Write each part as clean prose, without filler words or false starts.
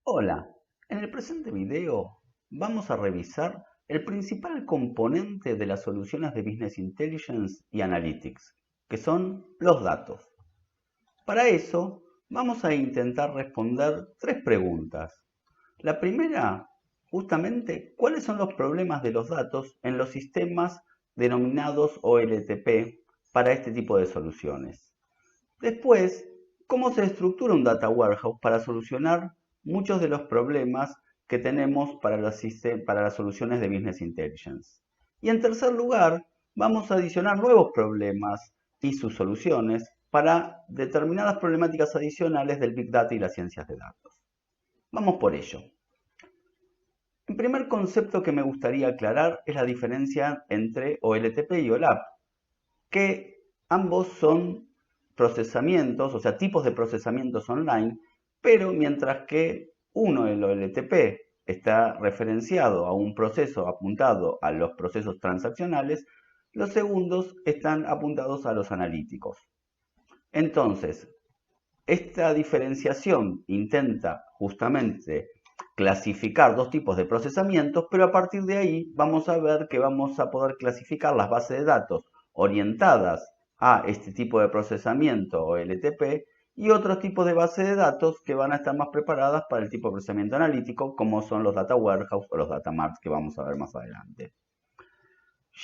Hola, en el presente video vamos a revisar el principal componente de las soluciones de Business Intelligence y Analytics, que son los datos. Para eso vamos a intentar responder tres preguntas. La primera, justamente, ¿cuáles son los problemas de los datos en los sistemas denominados OLTP para este tipo de soluciones? Después, ¿cómo se estructura un data warehouse para solucionar muchos de los problemas que tenemos para las soluciones de Business Intelligence? Y en tercer lugar, vamos a adicionar nuevos problemas y sus soluciones para determinadas problemáticas adicionales del Big Data y las ciencias de datos. Vamos por ello. El primer concepto que me gustaría aclarar es la diferencia entre OLTP y OLAP, que ambos son procesamientos, o sea, tipos de procesamientos online, pero mientras que uno, el OLTP, está referenciado a un proceso apuntado a los procesos transaccionales, los segundos están apuntados a los analíticos. Entonces, esta diferenciación intenta justamente clasificar dos tipos de procesamientos, pero a partir de ahí vamos a ver que vamos a poder clasificar las bases de datos orientadas a este tipo de procesamiento o LTP y otros tipos de bases de datos que van a estar más preparadas para el tipo de procesamiento analítico, como son los data warehouse o los data marts que vamos a ver más adelante.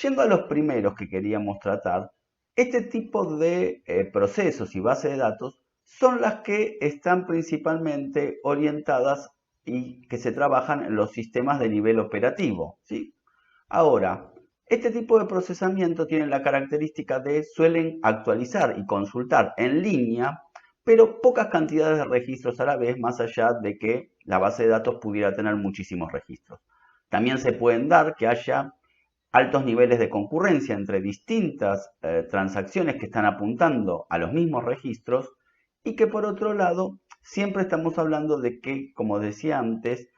Yendo a los primeros que queríamos tratar, este tipo de procesos y bases de datos son las que están principalmente orientadas y que se trabajan en los sistemas de nivel operativo, ¿sí? Ahora, este tipo de procesamiento tiene la característica de suelen actualizar y consultar en línea, pero pocas cantidades de registros a la vez, más allá de que la base de datos pudiera tener muchísimos registros. También se pueden dar que haya altos niveles de concurrencia entre distintas transacciones que están apuntando a los mismos registros y que por otro lado siempre estamos hablando de que, como decía antes,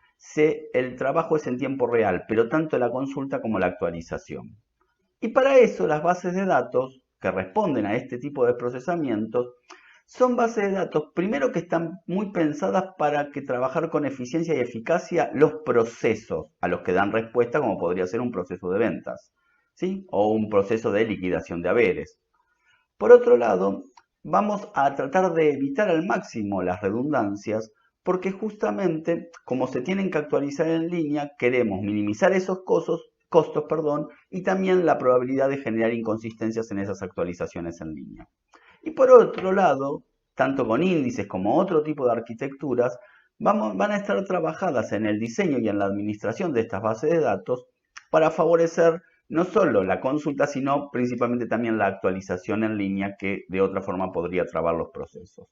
el trabajo es en tiempo real, pero tanto la consulta como la actualización. Y para eso las bases de datos que responden a este tipo de procesamientos son bases de datos, primero que están muy pensadas para que trabajar con eficiencia y eficacia los procesos a los que dan respuesta, como podría ser un proceso de ventas, ¿sí? O un proceso de liquidación de haberes. Por otro lado, vamos a tratar de evitar al máximo las redundancias, porque justamente como se tienen que actualizar en línea, queremos minimizar esos costos, y también la probabilidad de generar inconsistencias en esas actualizaciones en línea. Y por otro lado, tanto con índices como otro tipo de arquitecturas, van a estar trabajadas en el diseño y en la administración de estas bases de datos para favorecer no solo la consulta, sino principalmente también la actualización en línea, que de otra forma podría trabar los procesos.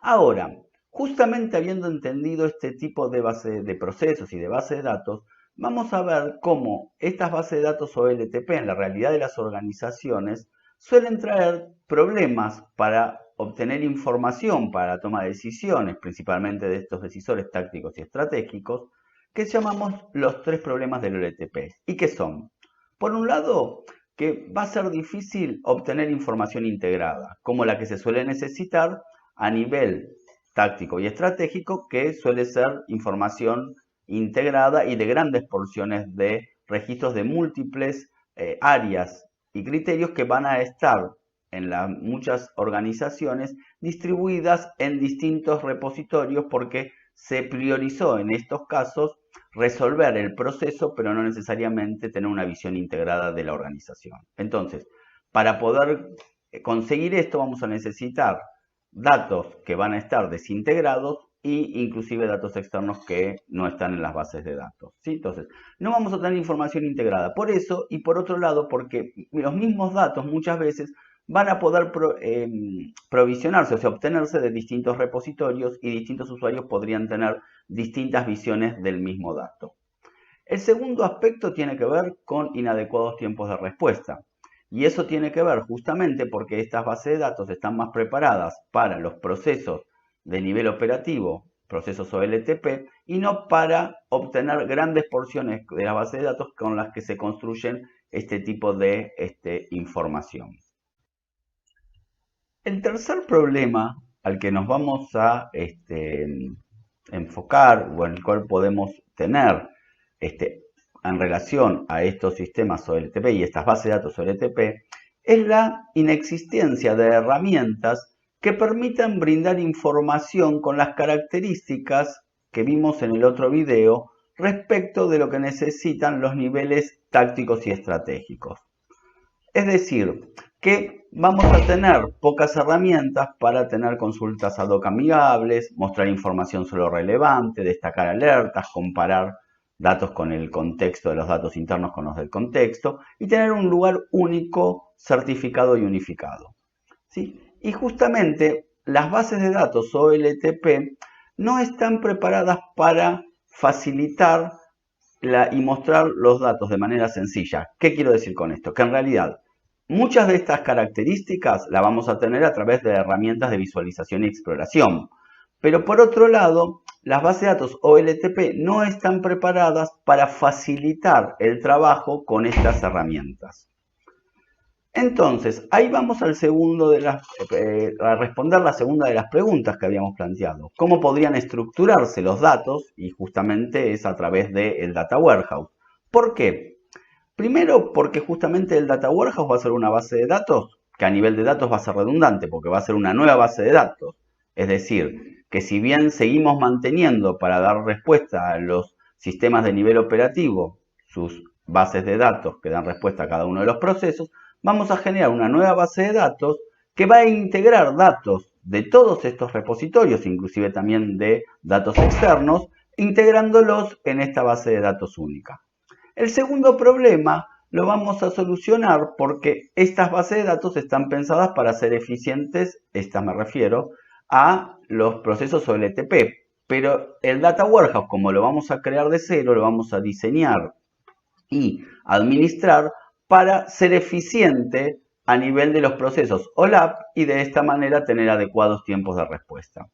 Ahora, justamente habiendo entendido este tipo de base de procesos y de base de datos, vamos a ver cómo estas bases de datos OLTP en la realidad de las organizaciones suelen traer problemas para obtener información para la toma de decisiones, principalmente de estos decisores tácticos y estratégicos, que llamamos los tres problemas del OLTP. ¿Y qué son? Por un lado, que va a ser difícil obtener información integrada, como la que se suele necesitar a nivel táctico y estratégico, que suele ser información integrada y de grandes porciones de registros de múltiples áreas y criterios que van a estar en muchas organizaciones distribuidas en distintos repositorios, porque se priorizó en estos casos resolver el proceso, pero no necesariamente tener una visión integrada de la organización. Entonces, para poder conseguir esto vamos a necesitar datos que van a estar desintegrados e inclusive datos externos que no están en las bases de datos, ¿sí? Entonces, no vamos a tener información integrada. Por eso, y por otro lado, porque los mismos datos muchas veces van a poder provisionarse, o sea, obtenerse de distintos repositorios, y distintos usuarios podrían tener distintas visiones del mismo dato. El segundo aspecto tiene que ver con inadecuados tiempos de respuesta. Y eso tiene que ver justamente porque estas bases de datos están más preparadas para los procesos de nivel operativo, procesos OLTP, y no para obtener grandes porciones de las bases de datos con las que se construyen este tipo de información. El tercer problema al que nos vamos a enfocar o en el cual podemos tener en relación a estos sistemas OLTP y estas bases de datos OLTP es la inexistencia de herramientas que permitan brindar información con las características que vimos en el otro video respecto de lo que necesitan los niveles tácticos y estratégicos. Es decir, que vamos a tener pocas herramientas para tener consultas ad hoc amigables, mostrar información solo relevante, destacar alertas, comparar datos con el contexto de los datos internos con los del contexto y tener un lugar único, certificado y unificado. ¿Sí? Y justamente las bases de datos OLTP no están preparadas para facilitar y mostrar los datos de manera sencilla. ¿Qué quiero decir con esto? Que en realidad muchas de estas características las vamos a tener a través de herramientas de visualización y exploración. Pero por otro lado, las bases de datos OLTP no están preparadas para facilitar el trabajo con estas herramientas. Entonces, ahí vamos al segundo a responder la segunda de las preguntas que habíamos planteado. ¿Cómo podrían estructurarse los datos? Y justamente es a través del Data Warehouse. ¿Por qué? Primero, porque justamente el Data Warehouse va a ser una base de datos que a nivel de datos va a ser redundante, porque va a ser una nueva base de datos. Es decir, que si bien seguimos manteniendo para dar respuesta a los sistemas de nivel operativo sus bases de datos que dan respuesta a cada uno de los procesos, vamos a generar una nueva base de datos que va a integrar datos de todos estos repositorios, inclusive también de datos externos, integrándolos en esta base de datos única. El segundo problema lo vamos a solucionar porque estas bases de datos están pensadas para ser eficientes, estas me refiero, a los procesos OLTP, pero el Data Warehouse, como lo vamos a crear de cero, lo vamos a diseñar y administrar para ser eficiente a nivel de los procesos OLAP y de esta manera tener adecuados tiempos de respuesta.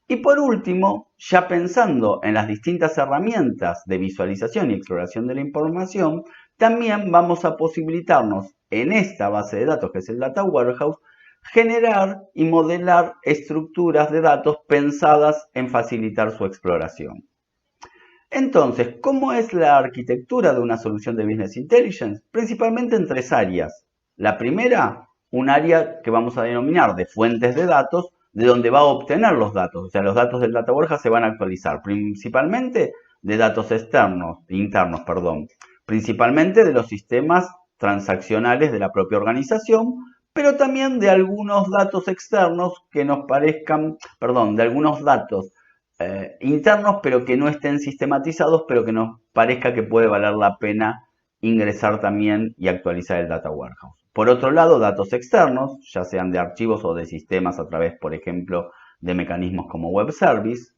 Y por último, ya pensando en las distintas herramientas de visualización y exploración de la información, también vamos a posibilitarnos en esta base de datos que es el Data Warehouse, generar y modelar estructuras de datos pensadas en facilitar su exploración. Entonces, ¿cómo es la arquitectura de una solución de Business Intelligence? Principalmente en tres áreas. La primera, un área que vamos a denominar de fuentes de datos, de donde va a obtener los datos. O sea, los datos del Data Warehouse se van a actualizar, principalmente de datos internos, principalmente de los sistemas transaccionales de la propia organización, pero también de algunos datos externos que nos parezcan, de algunos datos internos, pero que no estén sistematizados, pero que nos parezca que puede valer la pena ingresar también y actualizar el Data Warehouse. Por otro lado, datos externos, ya sean de archivos o de sistemas a través, por ejemplo, de mecanismos como web service.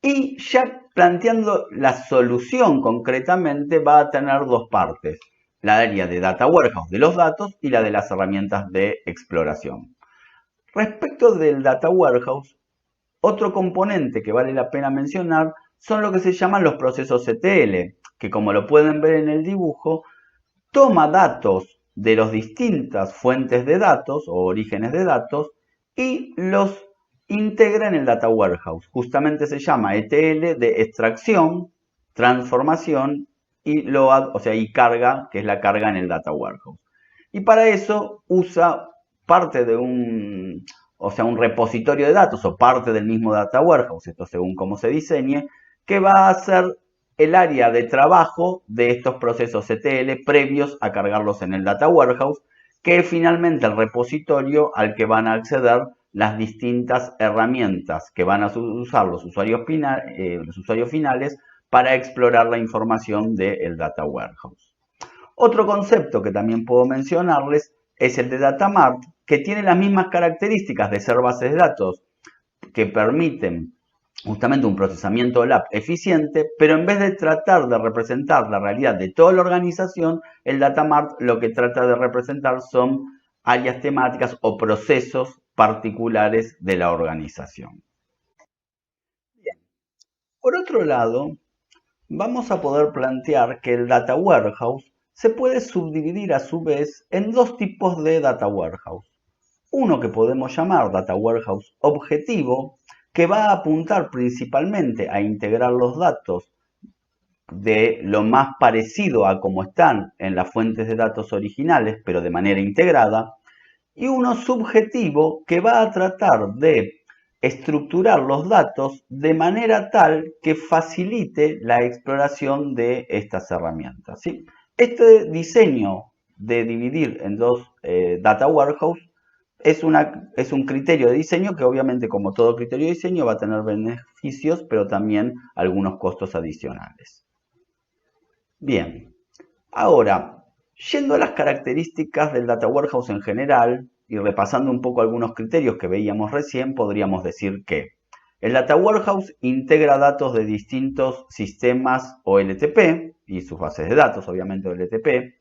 Y ya planteando la solución concretamente, va a tener dos partes. La área de Data Warehouse de los datos y la de las herramientas de exploración. Respecto del Data Warehouse, otro componente que vale la pena mencionar son lo que se llaman los procesos ETL, que como lo pueden ver en el dibujo, toma datos de las distintas fuentes de datos o orígenes de datos y los integra en el Data Warehouse. Justamente se llama ETL de extracción, transformación y y carga, que es la carga en el Data Warehouse. Y para eso usa parte de un repositorio de datos o parte del mismo Data Warehouse, esto según cómo se diseñe, que va a ser el área de trabajo de estos procesos ETL previos a cargarlos en el Data Warehouse, que es finalmente el repositorio al que van a acceder las distintas herramientas que van a usar los usuarios finales para explorar la información del Data Warehouse. Otro concepto que también puedo mencionarles es el de Data Mart, que tiene las mismas características de ser bases de datos que permiten justamente un procesamiento OLAP eficiente, pero en vez de tratar de representar la realidad de toda la organización, el Data Mart lo que trata de representar son áreas temáticas o procesos particulares de la organización. Bien. Por otro lado, vamos a poder plantear que el Data Warehouse se puede subdividir a su vez en dos tipos de Data Warehouse. Uno que podemos llamar Data Warehouse objetivo, que va a apuntar principalmente a integrar los datos de lo más parecido a como están en las fuentes de datos originales, pero de manera integrada, y uno subjetivo que va a tratar de estructurar los datos de manera tal que facilite la exploración de estas herramientas, ¿sí? Este diseño de dividir en dos data warehouse es un criterio de diseño que obviamente, como todo criterio de diseño, va a tener beneficios, pero también algunos costos adicionales. Bien, ahora, yendo a las características del Data Warehouse en general y repasando un poco algunos criterios que veíamos recién, podríamos decir que el Data Warehouse integra datos de distintos sistemas OLTP y sus bases de datos, obviamente OLTP.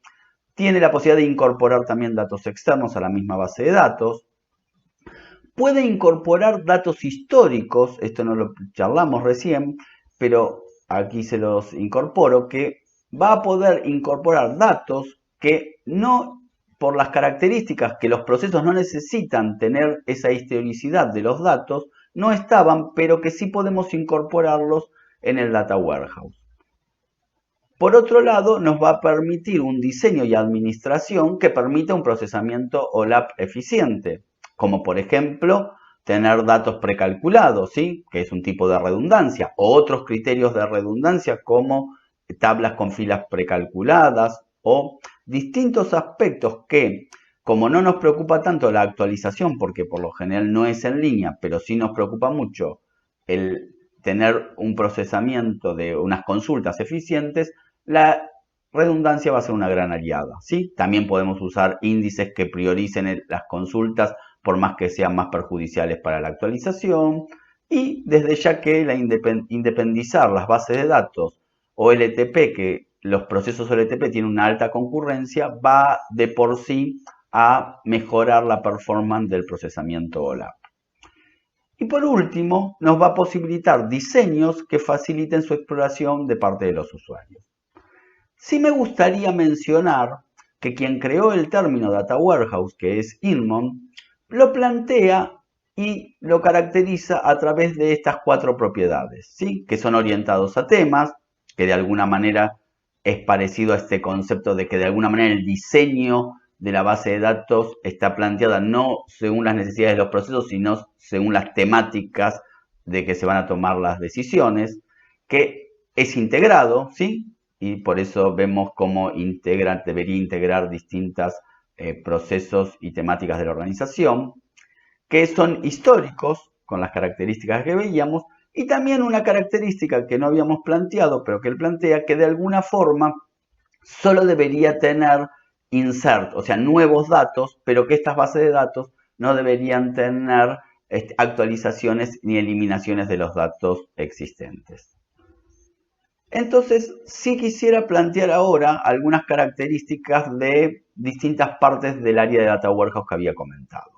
Tiene la posibilidad de incorporar también datos externos a la misma base de datos. Puede incorporar datos históricos, esto no lo charlamos recién, pero aquí se los incorporo, que va a poder incorporar datos que no, por las características que los procesos no necesitan tener esa historicidad de los datos, no estaban, pero que sí podemos incorporarlos en el Data Warehouse. Por otro lado, nos va a permitir un diseño y administración que permita un procesamiento OLAP eficiente, como por ejemplo tener datos precalculados, ¿sí? Que es un tipo de redundancia, o otros criterios de redundancia como tablas con filas precalculadas o distintos aspectos que, como no nos preocupa tanto la actualización, porque por lo general no es en línea, pero sí nos preocupa mucho el tener un procesamiento de unas consultas eficientes, la redundancia va a ser una gran aliada, ¿sí? También podemos usar índices que prioricen las consultas por más que sean más perjudiciales para la actualización, y desde ya que independizar las bases de datos OLTP, que los procesos OLTP tienen una alta concurrencia, va de por sí a mejorar la performance del procesamiento OLAP. Y por último, nos va a posibilitar diseños que faciliten su exploración de parte de los usuarios. Sí me gustaría mencionar que quien creó el término Data Warehouse, que es Inmon, lo plantea y lo caracteriza a través de estas 4 propiedades, ¿sí? Que son orientados a temas, que de alguna manera es parecido a este concepto de que de alguna manera el diseño de la base de datos está planteada no según las necesidades de los procesos, sino según las temáticas de que se van a tomar las decisiones, que es integrado, ¿sí? Y por eso vemos cómo debería integrar distintos procesos y temáticas de la organización, que son históricos, con las características que veíamos, y también una característica que no habíamos planteado, pero que él plantea, que de alguna forma solo debería tener insert, o sea, nuevos datos, pero que estas bases de datos no deberían tener actualizaciones ni eliminaciones de los datos existentes. Entonces, sí quisiera plantear ahora algunas características de distintas partes del área de Data Warehouse que había comentado.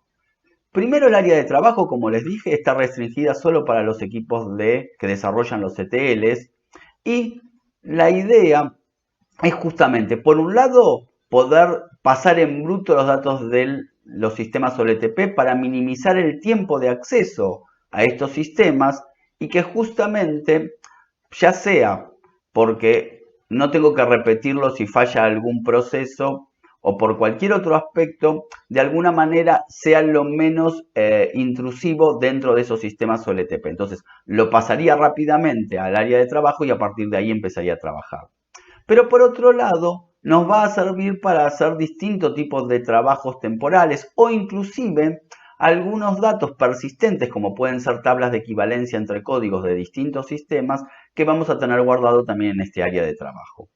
Primero, el área de trabajo, como les dije, está restringida solo para los equipos que desarrollan los ETLs, y la idea es justamente, por un lado, poder pasar en bruto los datos de los sistemas OLTP para minimizar el tiempo de acceso a estos sistemas y que justamente, ya sea porque no tengo que repetirlo si falla algún proceso o por cualquier otro aspecto, de alguna manera sea lo menos intrusivo dentro de esos sistemas OLTP. Entonces, lo pasaría rápidamente al área de trabajo y a partir de ahí empezaría a trabajar. Pero por otro lado, nos va a servir para hacer distintos tipos de trabajos temporales o inclusive algunos datos persistentes, como pueden ser tablas de equivalencia entre códigos de distintos sistemas, que vamos a tener guardado también en este área de trabajo.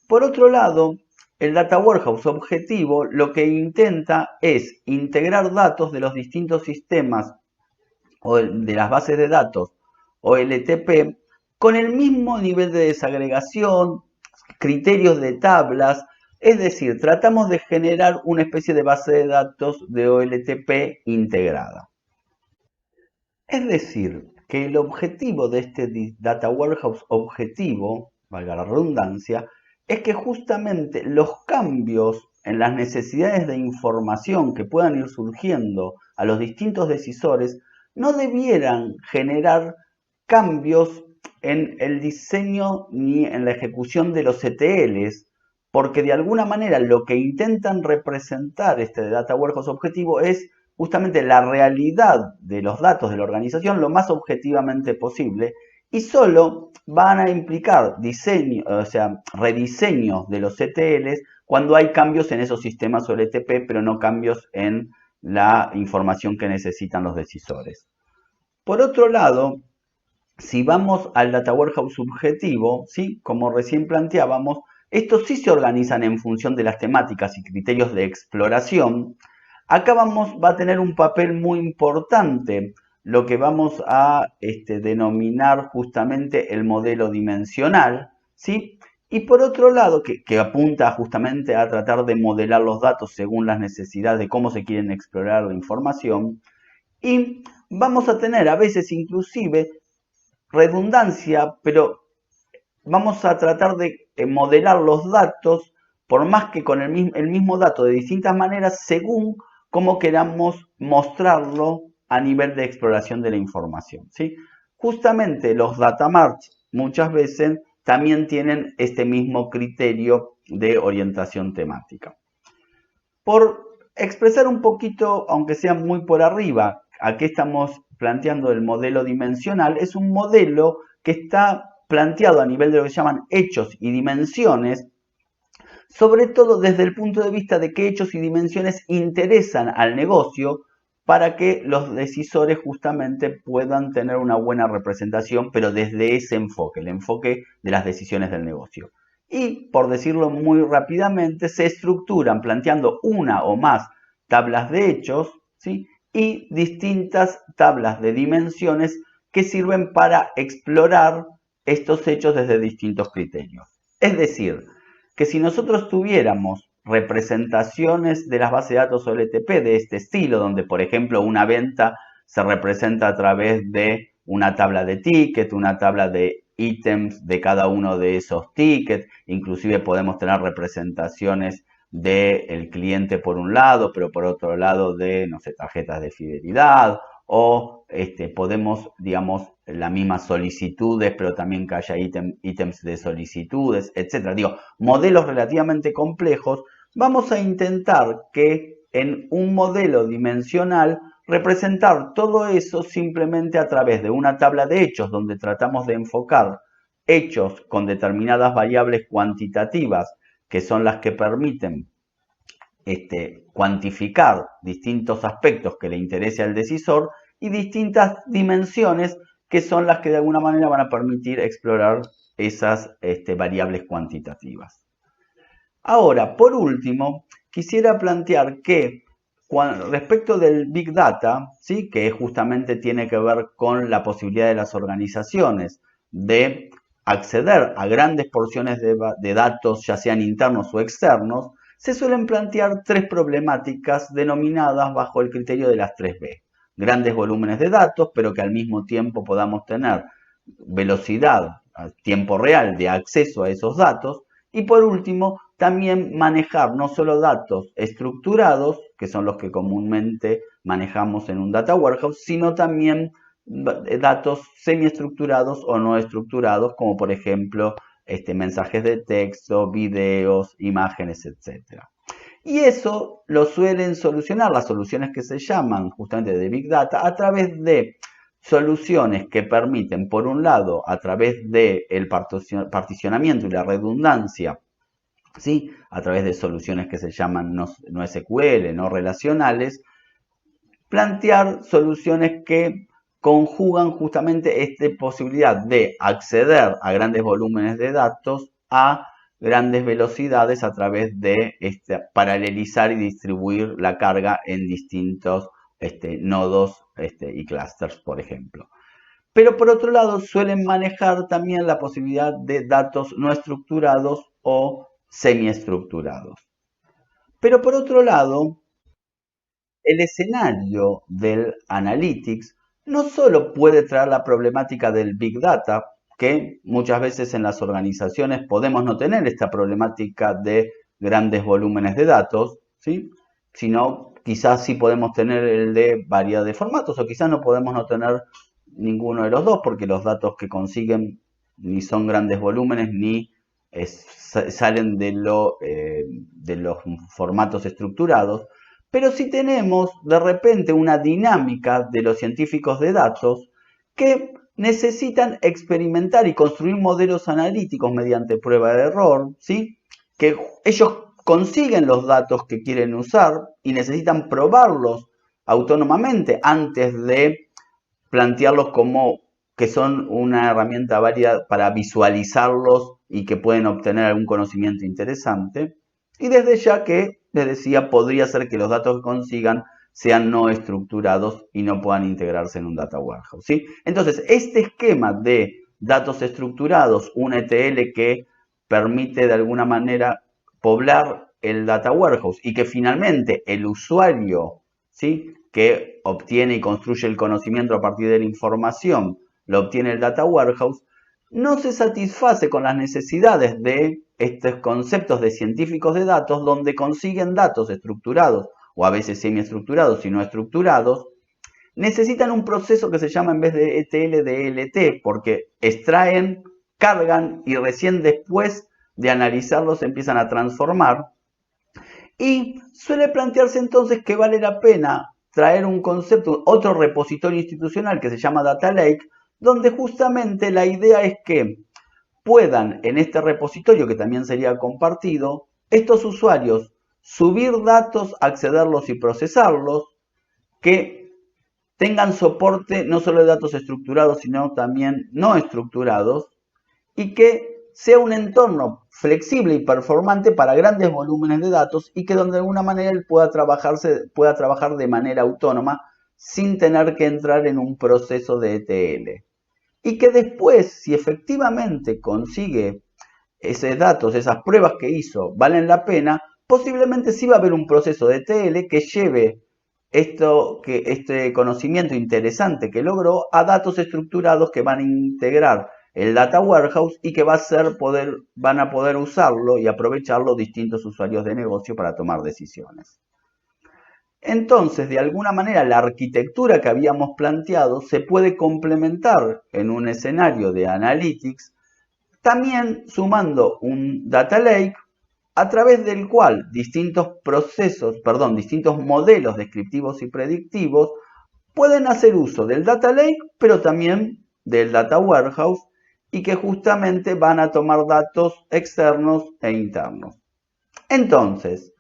Por otro lado, el Data Warehouse objetivo lo que intenta es integrar datos de los distintos sistemas o de las bases de datos OLTP con el mismo nivel de desagregación, criterios de tablas, es decir, tratamos de generar una especie de base de datos de OLTP integrada. Es decir, que el objetivo de este Data Warehouse objetivo, valga la redundancia, es que justamente los cambios en las necesidades de información que puedan ir surgiendo a los distintos decisores no debieran generar cambios en el diseño ni en la ejecución de los ETLs, porque de alguna manera lo que intentan representar este Data Warehouse objetivo es justamente la realidad de los datos de la organización lo más objetivamente posible, y solo van a implicar diseño, o sea, rediseños de los ETLs cuando hay cambios en esos sistemas OLTP, pero no cambios en la información que necesitan los decisores. Por otro lado, si vamos al Data Warehouse subjetivo, ¿sí? Como recién planteábamos, estos sí se organizan en función de las temáticas y criterios de exploración. Acá va a tener un papel muy importante lo que vamos a denominar justamente el modelo dimensional, ¿sí? Y por otro lado, que apunta justamente a tratar de modelar los datos según las necesidades de cómo se quieren explorar la información. Y vamos a tener a veces inclusive redundancia, pero vamos a tratar de modelar los datos, por más que con el mismo dato de distintas maneras, según cómo queramos mostrarlo a nivel de exploración de la información, ¿sí? Justamente los data marts muchas veces también tienen este mismo criterio de orientación temática. Por expresar un poquito, aunque sea muy por arriba, a qué estamos planteando el modelo dimensional, es un modelo que está planteado a nivel de lo que se llaman hechos y dimensiones, sobre todo desde el punto de vista de qué hechos y dimensiones interesan al negocio para que los decisores justamente puedan tener una buena representación, pero desde ese enfoque, el enfoque de las decisiones del negocio. Y, por decirlo muy rápidamente, se estructuran planteando una o más tablas de hechos, ¿sí? Y distintas tablas de dimensiones que sirven para explorar estos hechos desde distintos criterios. Es decir, que si nosotros tuviéramos representaciones de las bases de datos OLTP de este estilo, donde por ejemplo una venta se representa a través de una tabla de tickets, una tabla de ítems de cada uno de esos tickets, inclusive podemos tener representaciones del cliente por un lado, pero por otro lado de, no sé, tarjetas de fidelidad, o podemos, digamos, las mismas solicitudes, pero también que haya ítems de solicitudes, etc. Digo, modelos relativamente complejos. Vamos a intentar que en un modelo dimensional representar todo eso simplemente a través de una tabla de hechos donde tratamos de enfocar hechos con determinadas variables cuantitativas que son las que permiten cuantificar distintos aspectos que le interese al decisor y distintas dimensiones que son las que de alguna manera van a permitir explorar esas variables cuantitativas. Ahora, por último, quisiera plantear que respecto del Big Data, ¿sí? Que justamente tiene que ver con la posibilidad de las organizaciones de acceder a grandes porciones de datos, ya sean internos o externos, se suelen plantear tres problemáticas denominadas bajo el criterio de las 3B. Grandes volúmenes de datos, pero que al mismo tiempo podamos tener velocidad a tiempo real de acceso a esos datos. Y por último, también manejar no solo datos estructurados, que son los que comúnmente manejamos en un data warehouse, sino también datos semiestructurados o no estructurados, como por ejemplo mensajes de texto, videos, imágenes, etc. Y eso lo suelen solucionar las soluciones que se llaman justamente de Big Data a través de soluciones que permiten, por un lado, a través del particionamiento y la redundancia, ¿sí? A través de soluciones que se llaman no SQL, no relacionales, plantear soluciones que conjugan justamente esta posibilidad de acceder a grandes volúmenes de datos a grandes velocidades a través de paralelizar y distribuir la carga en distintos nodos y clusters, por ejemplo. Pero por otro lado suelen manejar también la posibilidad de datos no estructurados o semiestructurados. Pero por otro lado, el escenario del Analytics no solo puede traer la problemática del Big Data, que muchas veces en las organizaciones podemos no tener esta problemática de grandes volúmenes de datos, ¿sí? Sino quizás sí podemos tener el de variedad de formatos, o quizás no podemos no tener ninguno de los dos, porque los datos que consiguen ni son grandes volúmenes, ni salen de los formatos estructurados. Pero sí tenemos de repente una dinámica de los científicos de datos que necesitan experimentar y construir modelos analíticos mediante prueba de error, ¿sí? Que ellos consiguen los datos que quieren usar y necesitan probarlos autónomamente antes de plantearlos como que son una herramienta válida para visualizarlos y que pueden obtener algún conocimiento interesante. Y desde ya que, les decía, podría ser que los datos que consigan sean no estructurados y no puedan integrarse en un data warehouse, ¿sí? Entonces, este esquema de datos estructurados, un ETL que permite de alguna manera poblar el data warehouse y que finalmente el usuario, ¿sí?, que obtiene y construye el conocimiento a partir de la información, lo obtiene el data warehouse, no se satisface con las necesidades de estos conceptos de científicos de datos donde consiguen datos estructurados o a veces semiestructurados y no estructurados. Necesitan un proceso que se llama, en vez de ETL, de ELT, porque extraen, cargan y recién después de analizarlos empiezan a transformar. Y suele plantearse entonces que vale la pena traer un concepto, otro repositorio institucional que se llama Data Lake, donde justamente la idea es que puedan en este repositorio, que también sería compartido, estos usuarios subir datos, accederlos y procesarlos, que tengan soporte no solo de datos estructurados, sino también no estructurados, y que sea un entorno flexible y performante para grandes volúmenes de datos y que de alguna manera él pueda trabajar de manera autónoma sin tener que entrar en un proceso de ETL. Y que después, si efectivamente consigue esos datos, esas pruebas que hizo, valen la pena, posiblemente sí va a haber un proceso de ETL que lleve este conocimiento interesante que logró a datos estructurados que van a integrar el data warehouse y que van a poder usarlo y aprovecharlo distintos usuarios de negocio para tomar decisiones. Entonces, de alguna manera, la arquitectura que habíamos planteado se puede complementar en un escenario de analytics, también sumando un data lake a través del cual distintos modelos descriptivos y predictivos pueden hacer uso del data lake, pero también del data warehouse, y que justamente van a tomar datos externos e internos. Entonces,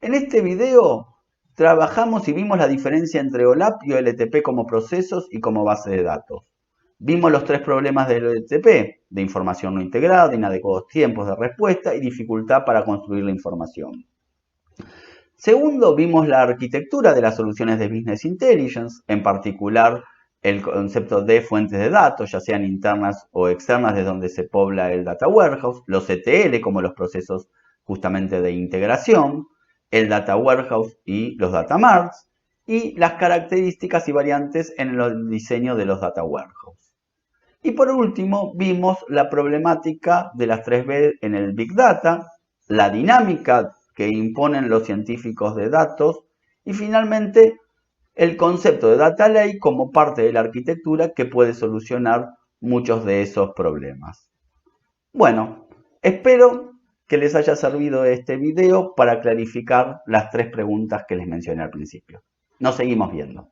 en este video trabajamos y vimos la diferencia entre OLAP y OLTP como procesos y como base de datos. Vimos los tres problemas del OLTP, de información no integrada, inadecuados tiempos de respuesta y dificultad para construir la información. Segundo, vimos la arquitectura de las soluciones de Business Intelligence, en particular el concepto de fuentes de datos, ya sean internas o externas, de donde se pobla el data warehouse, los ETL como los procesos justamente de integración, el data warehouse y los data marts, y las características y variantes en el diseño de los data warehouse. Y por último, vimos la problemática de las 3B en el Big Data, la dinámica que imponen los científicos de datos y finalmente el concepto de Data Lake como parte de la arquitectura que puede solucionar muchos de esos problemas. Bueno, espero que les haya servido este video para clarificar las tres preguntas que les mencioné al principio. Nos seguimos viendo.